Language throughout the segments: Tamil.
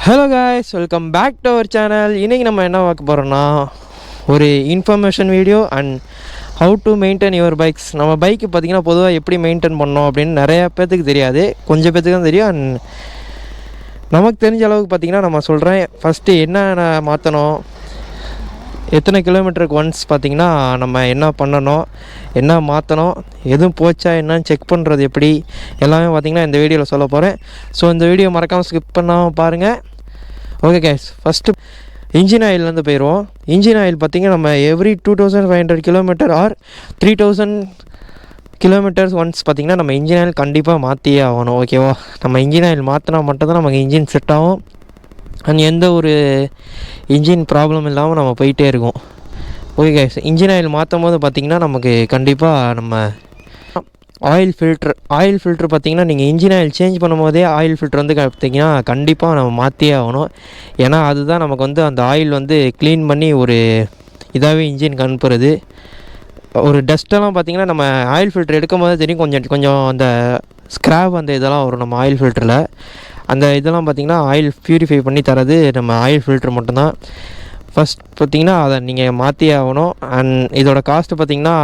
Hello guys, welcome back to our channel. இன்றைக்கி நம்ம என்ன பார்க்க போகிறோன்னா ஒரு information video and how to maintain your bikes. நம்ம பைக்கு பார்த்திங்கன்னா பொதுவாக எப்படி மெயின்டைன் பண்ணோம் அப்படின்னு நிறையா பேர்த்துக்கு தெரியாது, கொஞ்சம் பேர்த்துக்கு தான் தெரியும். அண்ட் நமக்கு தெரிஞ்ச அளவுக்கு பார்த்திங்கன்னா நம்ம சொல்கிறேன். ஃபஸ்ட்டு என்ன மாற்றணும், எத்தனை கிலோமீட்டருக்கு ஒன்ஸ் பார்த்திங்கன்னா நம்ம என்ன பண்ணணும், என்ன மாற்றணும், எதுவும் போச்சா என்னன்னு செக் பண்ணுறது எப்படி, எல்லாமே பார்த்திங்கன்னா இந்த வீடியோவில் சொல்ல போகிறேன். ஸோ இந்த வீடியோ மறக்காமல் ஸ்கிப் பண்ணாமல் பாருங்கள். ஓகே கைஸ், ஃபஸ்ட்டு இன்ஜின் ஆயிலேருந்து போயிடுவோம். இன்ஜின் ஆயில் பார்த்திங்கன்னா நம்ம every 2500 kilometre or 3000 kilometres once பார்த்திங்கன்னா நம்ம இன்ஜின் ஆயில் கண்டிப்பாக மாற்றியே ஆகணும். ஓகேவா, நம்ம இன்ஜின் ஆயில் மாற்றினா மட்டும்தான் நமக்கு இன்ஜின் செட் ஆகும் அண்ட் எந்த ஒரு இன்ஜின் ப்ராப்ளம் இல்லாமல் நம்ம போயிட்டே இருக்கோம். ஓகே கைஸ், இன்ஜின் ஆயில் மாற்றும் போது பார்த்திங்கன்னா நமக்கு கண்டிப்பாக நம்ம ஆயில் ஃபில்ட்ரு பார்த்திங்கன்னா நீங்கள் இன்ஜின் ஆயில் சேஞ்ச் பண்ணும்போதே ஆயில் ஃபில்ட்ரு வந்து பார்த்திங்கன்னா கண்டிப்பாக நம்ம மாற்றியே ஆகணும். ஏன்னா அதுதான் நமக்கு வந்து அந்த ஆயில் வந்து க்ளீன் பண்ணி ஒரு இதாகவே இன்ஜினுக்கு அனுப்புறது. ஒரு டஸ்ட்டெல்லாம் பார்த்திங்கன்னா நம்ம ஆயில் ஃபில்ட்ரு எடுக்கும் போது தெரியும், கொஞ்சம் அந்த ஸ்க்ராப் அந்த இதெல்லாம் வரும் நம்ம ஆயில் ஃபில்டரில். அந்த இதெல்லாம் பார்த்திங்கன்னா ஆயில் ப்யூரிஃபை பண்ணி தரது நம்ம ஆயில் ஃபில்ட்ரு மட்டும்தான். ஃபஸ்ட் பார்த்திங்கன்னா அதை நீங்கள் மாற்றியே ஆகணும். அண்ட் இதோட காஸ்ட்டு பார்த்திங்கன்னா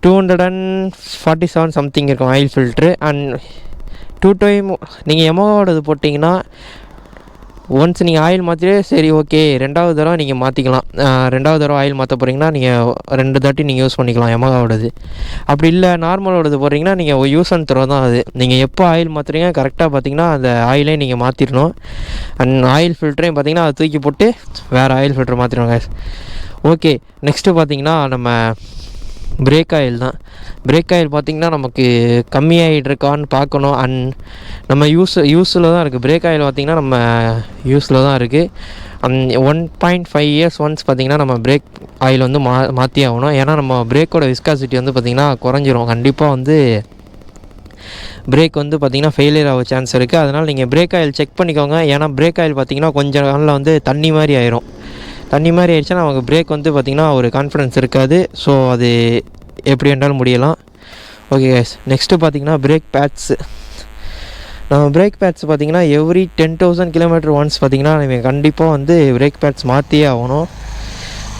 247 சம்திங் இருக்கும் ஆயில் ஃபில்ட்ரு. அண்ட் 2 டைம் நீங்கள் எமோவோடது போட்டிங்கன்னா ஒன்ஸ் நீங்கள் ஆயில் மாற்றிட்டு சரி ஓகே, ரெண்டாவது தடவை நீங்கள் மாற்றிக்கலாம். ரெண்டாவது தடவை ஆயில் மாற்ற போகிறீங்கன்னா நீங்கள் 2 தாட்டி நீங்கள் யூஸ் பண்ணிக்கலாம் எமகாவோடது. அப்படி இல்லை நார்மலோடது போடுறீங்கன்னா நீங்கள் யூஸ் அண்ட் த்ரோ தான் அது. நீங்கள் எப்போ ஆயில் மாற்றுறீங்க கரெக்டாக பார்த்தீங்கன்னா அந்த ஆயிலே நீங்கள் மாற்றிடணும். அண்ட் ஆயில் ஃபில்டரையும் பார்த்தீங்கன்னா அதை தூக்கி போட்டு வேறு ஆயில் ஃபில்டர் மாற்றிடுவாங்க. ஓகே, நெக்ஸ்ட்டு பார்த்தீங்கன்னா நம்ம பிரேக் ஆயில் தான். பிரேக் ஆயில் பார்த்திங்கன்னா நமக்கு கம்மியாகிட்டு இருக்கான்னு பார்க்கணும். அண்ட் நம்ம யூஸில் தான் இருக்குது. பிரேக் ஆயில் பார்த்திங்கன்னா நம்ம யூஸில் தான் இருக்குது. அண்ட் 1.5 இயர்ஸ் ஒன்ஸ் பார்த்திங்கன்னா நம்ம பிரேக் ஆயில் வந்து மாற்றி ஆகணும். ஏன்னா நம்ம பிரேக்கோட விஸ்காசிட்டி வந்து பார்த்திங்கன்னா குறைஞ்சிரும். கண்டிப்பாக வந்து பிரேக் வந்து பார்த்திங்கன்னா ஃபெயிலியர் ஆக சான்ஸ் இருக்குது. அதனால் நீங்கள் பிரேக் ஆயில் செக் பண்ணிக்கோங்க. ஏன்னா பிரேக் ஆயில் பார்த்திங்கன்னா கொஞ்சம் நாளில் வந்து தண்ணி மாதிரி ஆயிரும். தண்ணி மாதிரி ஆயிடுச்சுன்னா நமக்கு பிரேக் வந்து பார்த்திங்கன்னா ஒரு கான்ஃபிடன்ஸ் இருக்காது. ஸோ அது எப்படி என்றாலும் முடியலாம். ஓகே கைஸ், நெக்ஸ்ட்டு பார்த்திங்கன்னா பிரேக் பேட்ஸு. நம்ம பிரேக் பேட்ஸ் பார்த்திங்கன்னா எவ்ரி 10,000 கிலோமீட்டர் ஒன்ஸ் பார்த்திங்கன்னா நம்ம கண்டிப்பாக வந்து பிரேக் பேட்ஸ் மாற்றியே ஆகணும்.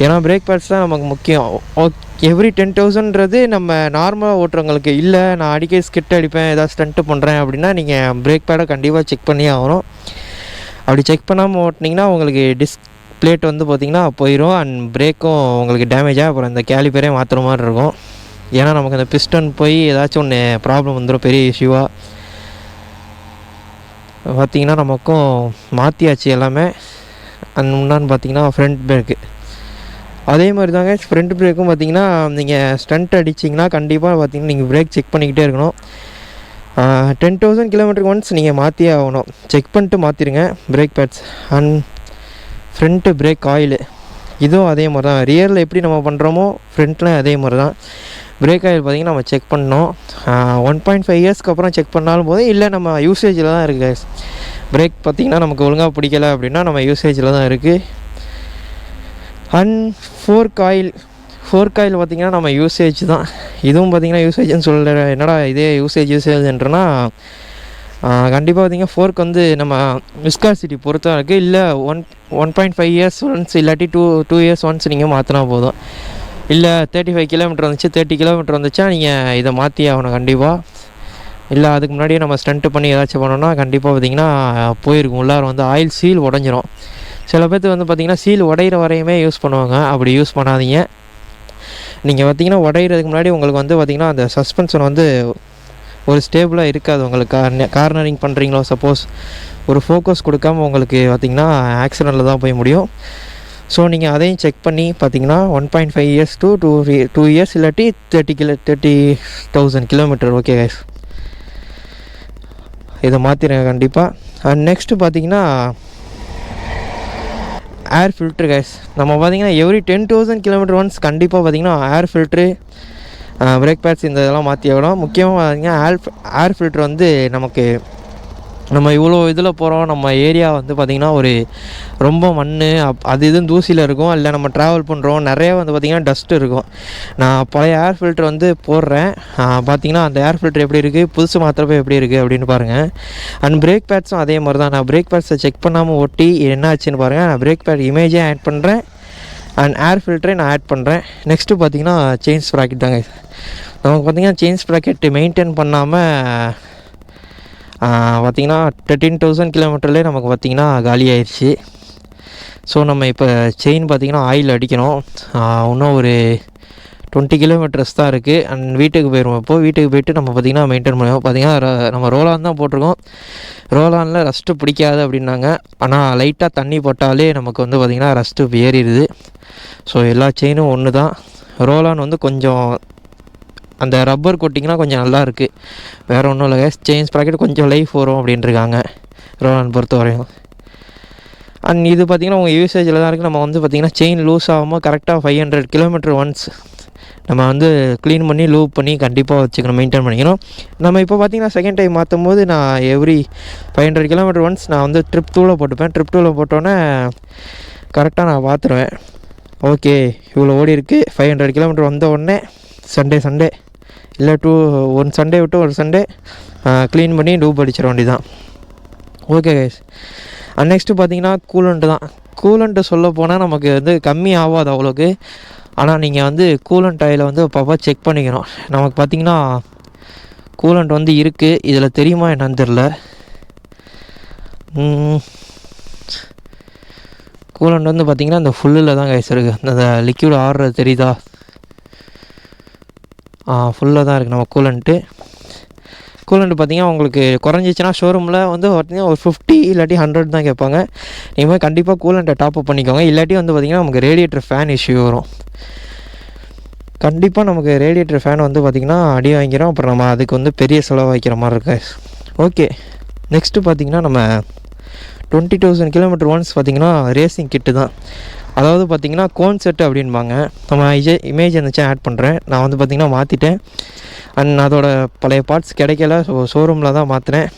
ஏன்னா பிரேக் பேட்ஸ் தான் நமக்கு முக்கியம். எவ்ரி 10,000ன்றது நம்ம நார்மலாக ஓட்டுறவங்களுக்கு. இல்லை நான் அடிக்கடி ஸ்கிட் அடிப்பேன், ஏதாவது ஸ்டண்ட்டு பண்ணுறேன் அப்படின்னா நீங்கள் பிரேக் பேடை கண்டிப்பாக செக் பண்ணியே ஆகணும். அப்படி செக் பண்ணாமல் ஓட்டினீங்கன்னா உங்களுக்கு பிளேட் வந்து பார்த்திங்கன்னா போயிடும். அண்ட் பிரேக்கும் உங்களுக்கு டேமேஜாக அப்புறம் இந்த கேலிப்பரே மாற்றுற மாதிரி இருக்கும். ஏன்னா நமக்கு அந்த பிஸ்டன் போய் ஏதாச்சும் ஒன்று ப்ராப்ளம் வந்துடும், பெரிய இஷ்யூவாக. பார்த்திங்கன்னா நமக்கும் மாற்றியாச்சு எல்லாமே. அண்ட் முன்னான்னு பார்த்திங்கன்னா ஃப்ரண்ட் பிரேக்கு அதே மாதிரி தாங்க. ஃப்ரண்ட் பிரேக்கும் பார்த்திங்கன்னா நீங்கள் ஸ்டண்ட் அடிச்சிங்கன்னா கண்டிப்பாக பார்த்திங்கன்னா நீங்கள் பிரேக் செக் பண்ணிக்கிட்டே இருக்கணும். 10,000 கிலோமீட்டருக்கு ஒன்ஸ் நீங்கள் மாற்றியே ஆகணும். செக் பண்ணிட்டு மாற்றிடுங்க brake pads. And front brake oil இதுவும் அதே மாதிரி தான். ரியரில் எப்படி நம்ம பண்ணுறோமோ ஃப்ரண்ட்டில் அதே மாதிரி தான். பிரேக் ஆயில் பார்த்திங்கன்னா நம்ம செக் பண்ணோம். 1.5 இயர்ஸ்க்கு அப்புறம் செக் பண்ணாலும் போதும். இல்லை நம்ம யூசேஜில் தான் இருக்குது. பிரேக் பார்த்திங்கன்னா நமக்கு ஒழுங்காக பிடிக்கலை அப்படின்னா நம்ம யூசேஜில் தான் இருக்குது. அண்ட் ஃபோர்க் ஆயில் பார்த்திங்கன்னா நம்ம யூசேஜ் தான். இதுவும் பார்த்திங்கன்னா யூசேஜ்னு சொல்கிற என்னடா இதே யூசேஜ்ன்றனா கண்டிப்பாக பார்த்திங்கன்னா ஃபோர்க் வந்து நம்ம விஸ்காசிட்டி பொறுத்தான் இருக்குது. இல்லை 1.5 இயர்ஸ் ஒன்ஸ் இல்லாட்டி 2 இயர்ஸ் ஒன்ஸ் நீங்கள் மாற்றினா போதும். இல்லை 35 கிலோமீட்டர் வந்துச்சு, 30 கிலோமீட்டர் வந்துச்சா நீங்கள் இதை மாற்றி ஆகணும் கண்டிப்பாக. இல்லை அதுக்கு முன்னாடியே நம்ம ஸ்டண்ட்டு பண்ணி ஏதாச்சும் பண்ணோன்னா கண்டிப்பாக பார்த்திங்கன்னா போயிருக்கும். உள்ளார வந்து ஆயில் சீல் உடஞ்சிரும். சில பேர்த்து வந்து பார்த்திங்கன்னா சீல் உடையிற வரையுமே யூஸ் பண்ணுவாங்க. அப்படி யூஸ் பண்ணாதீங்க. நீங்கள் பார்த்திங்கன்னா உடையிறதுக்கு முன்னாடி உங்களுக்கு வந்து பார்த்திங்கன்னா அந்த சஸ்பென்ஷன் வந்து ஒரு ஸ்டேபிளாக இருக்காது. உங்களுக்கு கார்னரிங் பண்ணுறீங்களோ சப்போஸ் ஒரு ஃபோக்கஸ் கொடுக்காமல் உங்களுக்கு பார்த்திங்கன்னா ஆக்சிடெண்ட்டில் தான் போய் முடியும். ஸோ நீங்கள் அதையும் செக் பண்ணி பார்த்திங்கன்னா 1.5 இயர்ஸ் டு 2 இயர்ஸ் இல்லாட்டி 30,000 கிலோமீட்டர். ஓகே கைஸ், இதை மாற்றிடுங்க கண்டிப்பாக. அண்ட் நெக்ஸ்ட்டு பார்த்திங்கன்னா ஏர் ஃபில்ட்ரு கைஸ். நம்ம பார்த்திங்கன்னா எவ்ரி 10,000 கிலோமீட்டர் ஒன்ஸ் கண்டிப்பாக பார்த்திங்கன்னா ஏர் ஃபில்ட்ரு பிரேக் பேட்ஸ் இந்த இதெல்லாம் மாற்றி ஆகணும். முக்கியமாக பார்த்திங்கன்னா ஏர் ஃபில்ட்ரு வந்து நமக்கு நம்ம இவ்வளோ இதில் போகிறோம். நம்ம ஏரியா வந்து பார்த்திங்கன்னா ஒரு ரொம்ப மண் அது இதுன்னு தூசியில் இருக்கும். இல்லை நம்ம ட்ராவல் பண்ணுறோம், நிறைய வந்து பார்த்திங்கன்னா டஸ்ட்டு இருக்கும். நான் பழைய ஏர் ஃபில்ட்ரு வந்து போடுறேன். பார்த்திங்கன்னா அந்த ஏர் ஃபில்ட்ரு எப்படி இருக்குது, புதுசு மாத்திரப்போ எப்படி இருக்குது அப்படின்னு பாருங்கள். அண்ட் பிரேக் பேட்ஸும் அதே மாதிரி தான். நான் பிரேக் பேட்ஸை செக் பண்ணாமல் ஓட்டி என்ன ஆச்சுன்னு பாருங்கள். நான் பிரேக் பேட் இமேஜே ஆட் பண்ணுறேன் அண்ட் ஏர் ஃபில்டரை நான் ஆட் பண்ணுறேன். நெக்ஸ்ட்டு பார்த்திங்கன்னா செயின் ஸ்ப்ராக்கெட் தாங்க. நமக்கு பார்த்திங்கன்னா செயின் ஸ்ப்ராக்கெட் மெயின்டைன் பண்ணாமல் பார்த்திங்கன்னா 13,000 கிலோமீட்டர்லேயே நமக்கு பார்த்திங்கன்னா காலி ஆயிடுச்சு. ஸோ நம்ம இப்போ செயின் பார்த்திங்கன்னா ஆயில் அடிக்கணும். இன்னும் ஒரு 20 கிலோமீட்டர்ஸ் தான் இருக்குது. அண்ட் வீட்டுக்கு போயிடுவோம். இப்போது வீட்டுக்கு போய்ட்டு நம்ம பார்த்திங்கன்னா மெயின்டைன் பண்ணுவோம். பார்த்திங்கன்னா நம்ம ரோலான் தான் போட்டிருக்கோம். ரோலானில் ரஸ்ட்டு பிடிக்காது அப்படின்னாங்க. ஆனால் லைட்டாக தண்ணி போட்டாலே நமக்கு வந்து பார்த்திங்கன்னா ரஸ்ட்டு ஏறிடுது. ஸோ எல்லா செயினும் ஒன்று தான். ரோலான் வந்து கொஞ்சம் அந்த ரப்பர் கோட்டிங்னா கொஞ்சம் நல்லா இருக்குது, வேறு ஒன்றும் இல்லை. செயின் ஸ்ப்ராக்கெட் கொஞ்சம் லைஃப் வரும் அப்படின்ட்டுருக்காங்க ரோலான் பொறுத்த வரையும். அண்ட் இது பார்த்திங்கன்னா உங்கள் யூசேஜில் தான் இருக்குது. நம்ம வந்து பார்த்திங்கன்னா செயின் லூஸ் ஆகாமல் கரெக்டாக 500 கிலோமீட்டர் ஒன்ஸ் நம்ம வந்து க்ளீன் பண்ணி லூப் பண்ணி கண்டிப்பாக வச்சுக்கணும், மெயின்டைன் பண்ணிக்கணும். நம்ம இப்போ பார்த்திங்கன்னா செகண்ட் டைம் மாற்றும் போது நான் எவ்ரி 500 கிலோமீட்டர் ஒன்ஸ் நான் வந்து ட்ரிப் 2ல் போட்டுப்பேன். ட்ரிப் 2ல் போட்டோன்னே கரெக்டாக நான் பார்த்துருவேன். ஓகே இவ்வளோ ஓடி இருக்குது. 500 கிலோமீட்டர் வந்த உடனே சண்டே இல்லை ஒன் சண்டே விட்டு ஒரு சண்டே க்ளீன் பண்ணி லூப் அடிச்சிட வேண்டியதான். Okay guys. நெக்ஸ்ட்டு பார்த்திங்கன்னா கூலண்ட்டு தான். கூலண்ட்டு சொல்ல போனால் நமக்கு வந்து கம்மி ஆகாது அவ்வளோக்கு. ஆனால் நீங்கள் வந்து கூலண்ட் ஆயில் வந்து அப்பப்போ செக் பண்ணிக்கணும். நமக்கு பார்த்திங்கன்னா கூலண்ட் வந்து இருக்குது, இதில் தெரியுமா என்னன்னு தெரில. கூலண்ட் வந்து பார்த்திங்கன்னா இந்த ஃபுல்லில் தான் கைஸ் இருக்குது. அந்த லிக்யூட் ஆடுறது தெரியுதா, ஃபுல்லாக தான் இருக்குது நம்ம கூலண்ட்டு பார்த்திங்கன்னா உங்களுக்கு குறைஞ்சிச்சின்னா ஷோரூமில் வந்து பார்த்திங்கன்னா ஒரு 50 இல்லாட்டி 100 தான் கேட்பாங்க. நீங்கள் கண்டிப்பாக கூலண்ட்டை டாப்அப் பண்ணிக்கோங்க. இல்லாட்டி வந்து பார்த்திங்கன்னா நமக்கு ரேடியேட்டர் ஃபேன் இஷ்யூ வரும். கண்டிப்பாக நமக்கு ரேடியேட்டர் ஃபேன் வந்து பார்த்திங்கன்னா அடி வாங்கிடும். அப்புறம் நம்ம அதுக்கு வந்து பெரிய செலவு வைக்கிற மாதிரி இருக்கு. ஓகே நெக்ஸ்ட்டு பார்த்திங்கன்னா நம்ம 20,000 கிலோமீட்டர் ஒன்ஸ் பார்த்திங்கன்னா ரேசிங் கிட்டு தான். அதாவது பார்த்திங்கன்னா கோன் செட்டு அப்படின்பாங்க. நம்ம இமேஜ் இருந்துச்சு ஆட் பண்ணுறேன். நான் வந்து பார்த்திங்கன்னா மாற்றிட்டேன். அண்ட் அதோட பழைய பார்ட்ஸ் கிடைக்கல, ஷோரூமில் தான் மாற்றினேன்.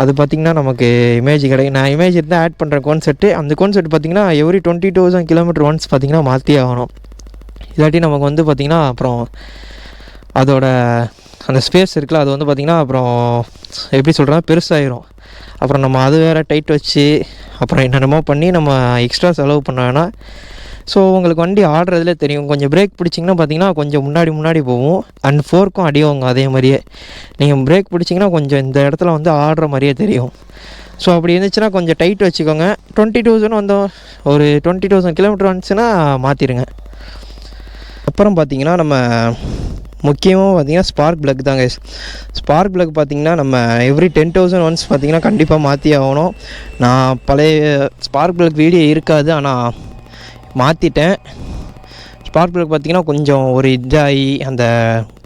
அது பார்த்திங்கன்னா நமக்கு இமேஜ் கிடைக்கும். நான் இமேஜ் இருந்தால் ஆட் பண்ணுறேன் கோன் செட்டு. அந்த கோன் செட்டு பார்த்திங்கன்னா எவ்ரி 20,000 கிலோமீட்டர் ஒன்ஸ் பார்த்திங்கன்னா மாற்றி ஆகணும். இல்லாட்டி நமக்கு வந்து பார்த்திங்கன்னா அப்புறம் அதோட அந்த ஸ்பேஸ் இருக்குல்ல, அது வந்து பார்த்திங்கன்னா அப்புறம் எப்படி சொல்கிறேன் பெருசாகிடும். அப்புறம் நம்ம அது வேறு டைட் வச்சு அப்புறம் என்னென்னமோ பண்ணி நம்ம எக்ஸ்ட்ரா செலவு பண்ண வேணாம். ஸோ உங்களுக்கு வண்டி ஆடுறதுலே தெரியும். கொஞ்சம் பிரேக் பிடிச்சிங்கன்னா பார்த்திங்கன்னா கொஞ்சம் முன்னாடி போகும். அண்ட் ஃபோர்க்கும் அடிவாங்க அதே மாதிரியே. நீங்கள் பிரேக் பிடிச்சிங்கன்னா கொஞ்சம் இந்த இடத்துல வந்து ஆடுற மாதிரியே தெரியும். ஸோ அப்படி இருந்துச்சுன்னா கொஞ்சம் டைட் வச்சுக்கோங்க. 20,000 வந்தோம், ஒரு 20,000 கிலோமீட்டர் வந்துச்சுன்னா மாற்றிடுங்க. அப்புறம் பார்த்திங்கன்னா நம்ம முக்கியமாக பார்த்திங்கன்னா ஸ்பார்க் ப்ளக் தாங்க. ஸ்பார்க் ப்ளக் பார்த்திங்கன்னா நம்ம எவ்ரி 10,000 ஒன்ஸ் பார்த்திங்கன்னா கண்டிப்பாக மாற்றி ஆகணும். நான் பழைய ஸ்பார்க் ப்ளக் வீடியோ இருக்காது, ஆனால் மாற்றிட்டேன். ஸ்பார்க் ப்ளக் பார்த்திங்கன்னா கொஞ்சம் ஒரு இதாகி அந்த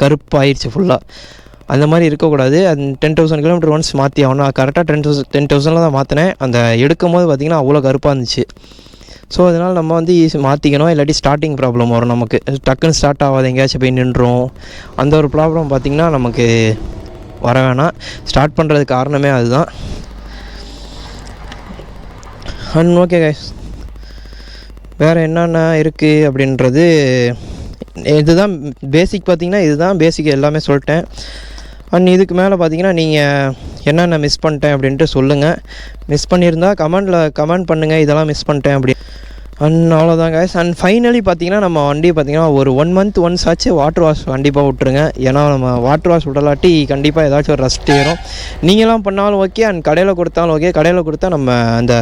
கருப்பாயிடுச்சு ஃபுல்லாக. அந்த மாதிரி இருக்கக்கூடாது. அது 10,000 கிலோமீட்டர் ஒன்ஸ் மாற்றி ஆகணும். கரெக்டாக 10,000 தான் மாற்றினேன். அந்த எடுக்கும் போது பார்த்திங்கன்னா அவ்வளோ கருப்பாக இருந்துச்சு. ஸோ அதனால் நம்ம வந்து மாற்றிக்கணும். இல்லாட்டி ஸ்டார்டிங் ப்ராப்ளம் வரும். நமக்கு டக்குன்னு ஸ்டார்ட் ஆகாது, எங்கேயாச்சும் போய் நின்றுடும். அந்த ஒரு ப்ராப்ளம் பார்த்திங்கன்னா நமக்கு வர வேணாம். ஸ்டார்ட் பண்ணுறதுக்கு காரணமே அதுதான். அண்ட் ஓகே கைஸ், வேறு என்னென்ன இருக்குது அப்படின்றது இதுதான் பேசிக். பார்த்திங்கன்னா இதுதான் பேசிக், எல்லாமே சொல்லிட்டேன். அண்ட் இதுக்கு மேலே பார்த்திங்கன்னா நீங்கள் என்னென்ன மிஸ் பண்ணிட்டேன் அப்படின்ட்டு சொல்லுங்கள். மிஸ் பண்ணியிருந்தால் கமெண்ட் பண்ணுங்கள், இதெல்லாம் மிஸ் பண்ணிட்டேன் அப்படி. அண்ட் அவ்வளோதான் கைஸ். அண்ட் ஃபைனலி பார்த்திங்கன்னா நம்ம வண்டி பார்த்திங்கன்னா ஒரு 1 மந்த் ஒன்ஸ் ஆச்சு வாட்டர் வாஷ் கண்டிப்பாக விட்டுருங்க. ஏன்னா நம்ம வாட்டர் வாஷ் விடலாட்டி கண்டிப்பாக ஏதாச்சும் ஒரு ரஸ்ட் ஏறும். நீங்களாம் பண்ணாலும் ஓகே, அண்ட் கடையில் கொடுத்தாலும் ஓகே. கடையில் கொடுத்தா நம்ம அந்த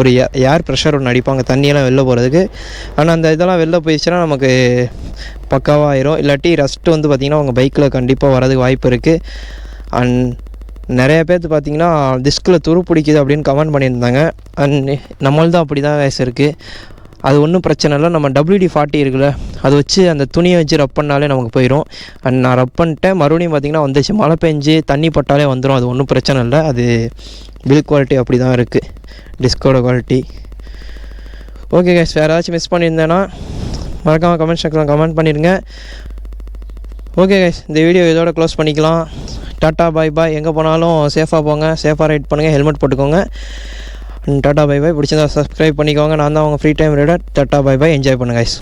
ஒரு ஏர் ப்ரெஷர் ஒன்று அடிப்பாங்க தண்ணியெல்லாம் வெளில போகிறதுக்கு. ஆனால் அந்த இதெல்லாம் வெளில போயிடுச்சுன்னா நமக்கு பக்காவாக ஆயிரும். இல்லாட்டி ரஸ்ட்டு வந்து பார்த்திங்கன்னா உங்கள் பைக்கில் கண்டிப்பாக வரதுக்கு வாய்ப்பு இருக்குது. அண்ட் நிறைய பேர்த்து பார்த்திங்கன்னா டிஸ்கில் துரு பிடிக்குது அப்படின்னு கமெண்ட் பண்ணியிருந்தாங்க. அண்ட் நம்மள்தான் அப்படி தான் வயசு இருக்குது. அது ஒன்றும் பிரச்சனை இல்லை. நம்ம WD-40 இருக்குல்ல, அது வச்சு அந்த துணியை வச்சு ரப் பண்ணாலே நமக்கு போயிடும். அண்ட் நான் ரப் பண்ணிட்டேன், மறுபடியும் பார்த்திங்கன்னா வந்துச்சு. மழை பெஞ்சு தண்ணி பட்டாலே வந்துடும். அது ஒன்றும் பிரச்சனை இல்லை. அது பில்ட் குவாலிட்டி அப்படி தான் இருக்குது, டிஸ்கோட குவாலிட்டி. ஓகே கைஸ், வேறு ஏதாச்சும் மிஸ் பண்ணியிருந்தேன்னா மறக்காமல் கமெண்ட் செக்ஷனில் கமெண்ட் பண்ணிடுங்க. ஓகே கைஸ், இந்த வீடியோ இதோட க்ளோஸ் பண்ணிக்கலாம். டாட்டா பாய் பாய். எங்கே போனாலும் சேஃபாக போங்க, சேஃபாக ரைட் பண்ணுங்கள், ஹெல்மெட் போட்டுக்கோங்க. டாட்டா பாய் பாய். பிடிச்சிருந்தா சப்ஸ்கிரைப் பண்ணிக்கோங்க. நான் தான் உங்கள் ஃப்ரீ டைம் ரைடர். டாட்டா பாய் பாய். என்ஜாய் பண்ணுங்க கைஸ்.